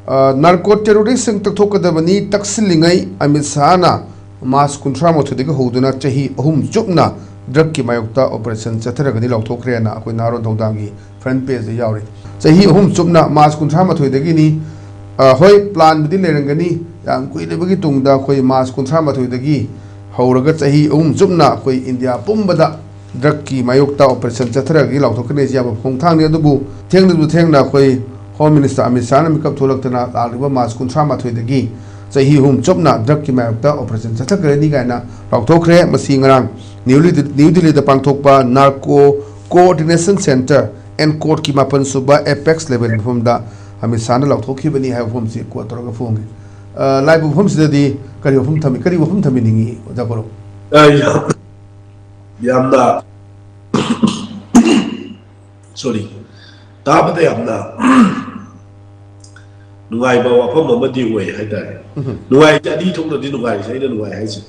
narco terrorist sing takthokadabani taksillingai Amit Shah na mas kunthra mothudigi hoduna chahi ahum chupna drug ki mayokta operation chathrani lauthokre na akoi naro daudangi front page de yauri chahi ahum chupna mas kunthra mothudigi ni hoi plan bidi lerangani yang kuilebagi tungda khoi mas kunthra mothudigi hauraga chahi ahum chupna khoi India pumbada drug ki mayokta operation chathrani lauthokne jaba phongthang ne adubu thengna khoi Home Minister Amit Shah na mikap tholaktana alriba mas kunthra mathoi chahi hum chopna drug ki mayokta operation chathrani gaina lauthokre masi ngarang New Delhi da pangthokpa narco coordination center and court ki mapan suba apex level from da Amit Shah na lauthokhi bani ha form si ko toraga phongi live form si di kari form thami ningi oda koro yamda sorry tabada yamda nuai ba wafam amadi way haidare nuai jadi thong di nuai sai da nuai haisi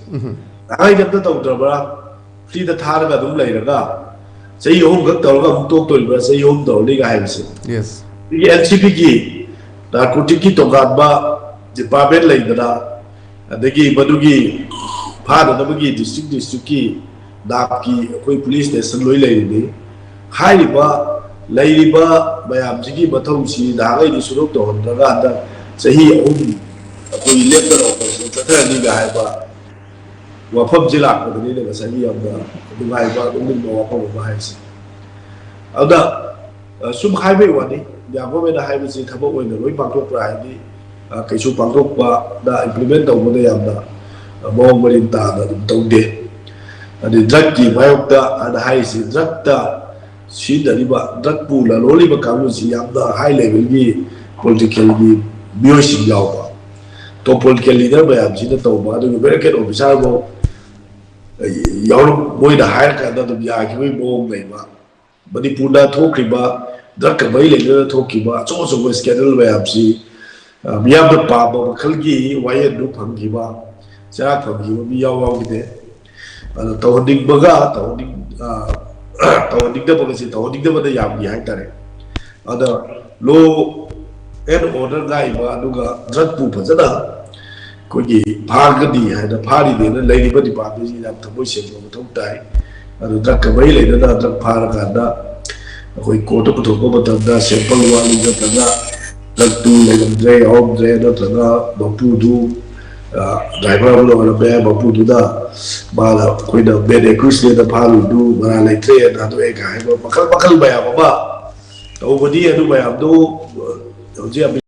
ai da tawdra free da thar ga dum leiraga sei hom ga tawga tok tol ba sei hom daw li ga haisi yes LCP ki narcotic ki togat ba department leidara adagi badugi phada da bagi district ki dap ki koi police station loi leini hai ba Lairiba bayam sigi bathau si dagai di suruk to hondaga da sahi ahum koi level operation chathrani ga haiba wafam jila ko ni daga sahi amda dubai ba dum ba wafam ba haisi ada sum haibe wani ya go me da haibe si thabo oina loi pangthok pra ni kaisu pangthok ba da implement to mo da yamda mo marin ta da tawde adi drug ki mayokta ada haisi drug ta she deriva drug pool and only becomes high level की political की music यावा तो political leader में आप जितना तो बात है American officer वो यार वो इधर hire करना तो बिया कि वही बोम नहीं बा मणिपुर ना थोक रिबा drug का वही लेकर थोक की बा चो वो scandal में आप सी बिया तो पाप वो कल की वाये नु फंगी बा चरा फंगी वो बिया वाव किते तो हडिंग बगा तो हडिंग tawdikda bada yam gi haitare ada low and order gai ba aduga drug pu phajana ko gi phagadi haida phari de na leiri ba department ji da thaboi se mo thok tai adu drug ka bai le da drug phar ka da koi court ko thok ko ta da sample wa li da da drug tu le dre of dre da da bapu du driver lo na be bapu du da bala koi da bede kusle da phalu du bala lai tre da do e ga ba bakal ba ya ba to bodi adu ba ya do